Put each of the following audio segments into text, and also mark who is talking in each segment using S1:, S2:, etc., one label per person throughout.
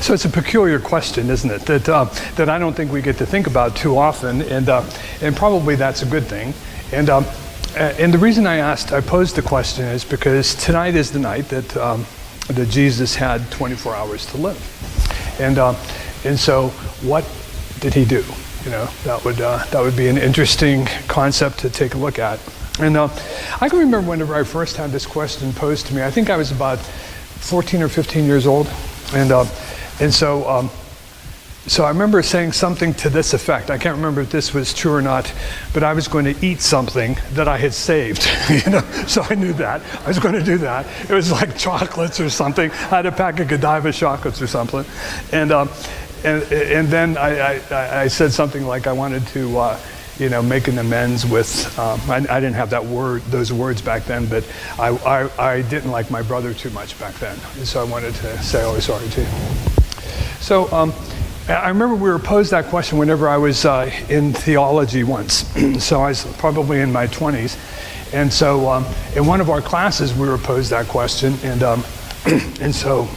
S1: So it's a peculiar question, isn't it? That I don't think we get to think about too often, and probably that's a good thing. And the reason I posed the question is because tonight is the night that Jesus had 24 hours to live, and so what did he do? That would be an interesting concept to take a look at. And I can remember whenever I first had this question posed to me. I think I was about 14 or 15 years old, and so I remember saying something to this effect. I can't remember if this was true or not, but I was going to eat something that I had saved. So I knew that I was going to do that. It was like chocolates or something. I had a pack of Godiva chocolates or something, and then I said something like I wanted to. Make an amends with, I didn't have those words back then, but I didn't like my brother too much back then. And so I wanted to say I was sorry too. So I remember we were posed that question whenever I was in theology once. So I was probably in my 20s. And so in one of our classes, we were posed that question. And so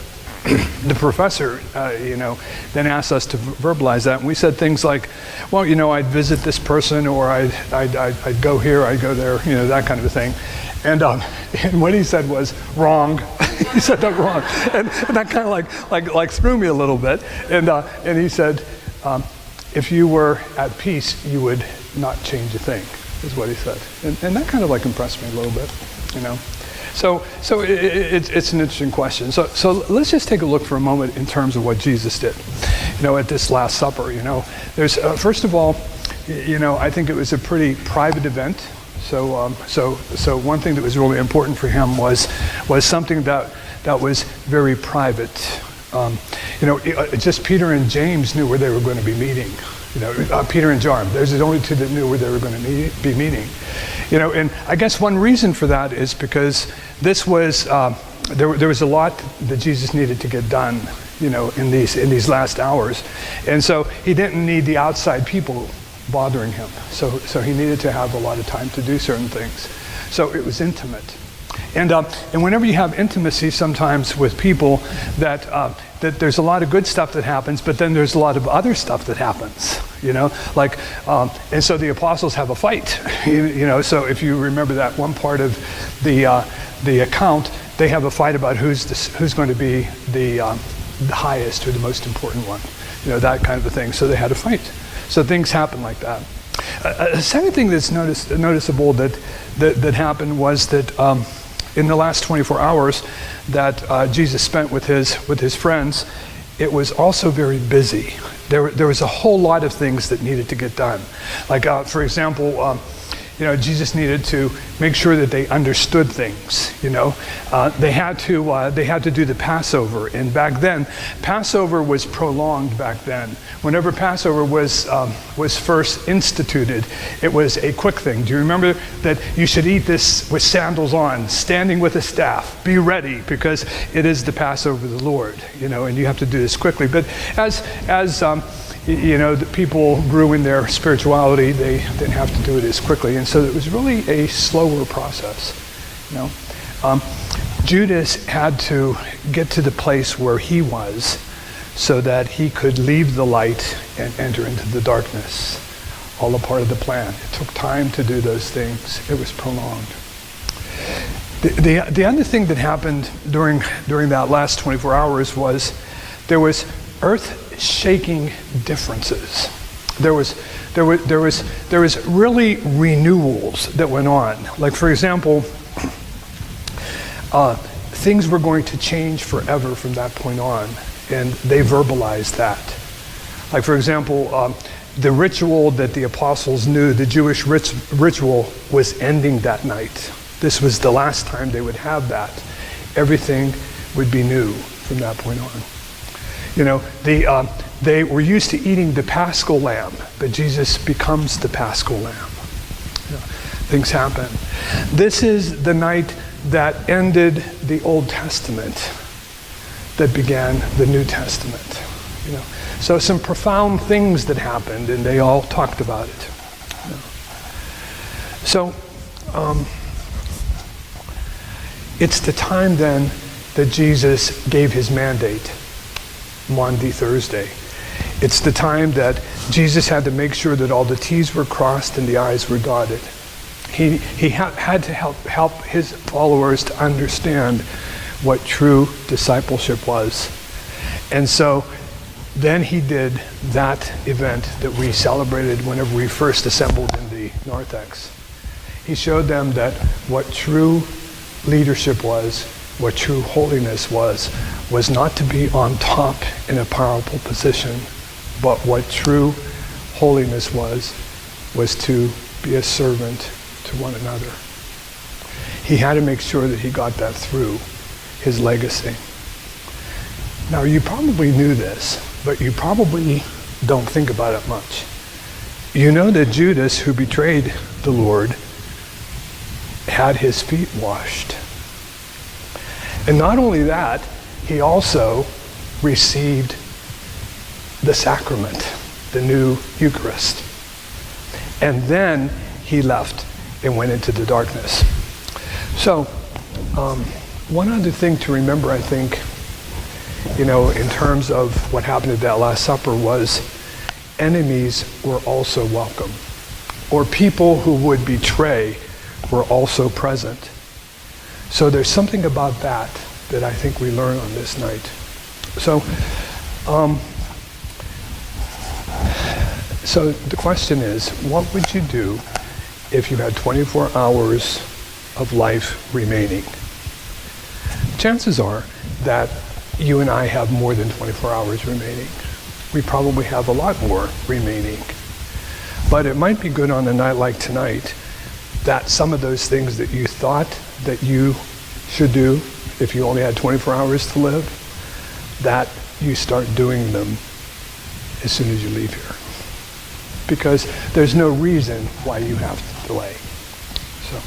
S1: the professor, then asked us to verbalize that, and we said things like, "Well, I'd visit this person, or I'd go here, I'd go there, that kind of a thing." And what he said was wrong. He said that wrong, and that kind of like threw me a little bit. And he said, "If you were at peace, you would not change a thing," is what he said, and that kind of impressed me a little bit, So it's an interesting question. So let's just take a look for a moment in terms of what Jesus did, at this Last Supper. There's first of all, I think it was a pretty private event. So one thing that was really important for him was something that was very private. Just Peter and James knew where they were going to be meeting. Peter and John. There's the only two that knew where they were going to be meeting. And I guess one reason for that is because this was there was a lot that Jesus needed to get done, in these last hours, and so he didn't need the outside people bothering him. So he needed to have a lot of time to do certain things. So it was intimate, and whenever you have intimacy, sometimes with people, that there's a lot of good stuff that happens, but then there's a lot of other stuff that happens. And so the apostles have a fight. So if you remember that one part of the account, they have a fight about who's going to be the highest or the most important one. That kind of a thing. So they had a fight. So things happen like that. A second thing that's noticeable that happened was that in the last 24 hours that Jesus spent with his friends, it was also very busy. There was a whole lot of things that needed to get done. Like, for example, Jesus needed to make sure that they understood things. They had to do the Passover, and back then, Passover was prolonged. Back then, whenever Passover was first instituted, it was a quick thing. Do you remember that you should eat this with sandals on, standing with a staff? Be ready, because it is the Passover of the Lord. And you have to do this quickly. But as the people grew in their spirituality, they didn't have to do it as quickly. And so it was really a slower process. Judas had to get to the place where he was so that he could leave the light and enter into the darkness. All a part of the plan. It took time to do those things. It was prolonged. The other thing that happened during that last 24 hours was there was earth-shaking differences. There was really renewals that went on. Like, for example, things were going to change forever from that point on, and they verbalized that. Like, for example, the ritual that the apostles knew, the Jewish ritual, was ending that night. This was the last time they would have that. Everything would be new from that point on. They were used to eating the Paschal lamb, but Jesus becomes the Paschal lamb. Things happen. This is the night that ended the Old Testament, that began the New Testament. So some profound things that happened, and they all talked about it. So it's the time then that Jesus gave his mandate. Maundy Thursday. It's the time that Jesus had to make sure that all the T's were crossed and the I's were dotted. He had to help his followers to understand what true discipleship was. And so then he did that event that we celebrated whenever we first assembled in the narthex. He showed them that what true leadership was, what true holiness was not to be on top in a powerful position, but what true holiness was to be a servant to one another. He had to make sure that he got that through his legacy. Now, you probably knew this, but you probably don't think about it much. You know that Judas, who betrayed the Lord, had his feet washed. And not only that, he also received the sacrament, the new Eucharist. And then he left and went into the darkness. So, one other thing to remember, I think, in terms of what happened at that Last Supper was enemies were also welcome. Or people who would betray were also present. So there's something about that I think we learn on this night. So, so the question is, what would you do if you had 24 hours of life remaining? Chances are that you and I have more than 24 hours remaining. We probably have a lot more remaining. But it might be good on a night like tonight that some of those things that you thought that you should do if you only had 24 hours to live, that you start doing them as soon as you leave here. Because there's no reason why you have to delay. So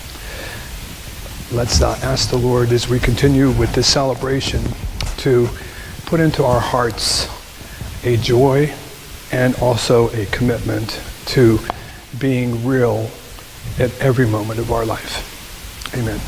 S1: let's ask the Lord as we continue with this celebration to put into our hearts a joy and also a commitment to being real at every moment of our life. Amen.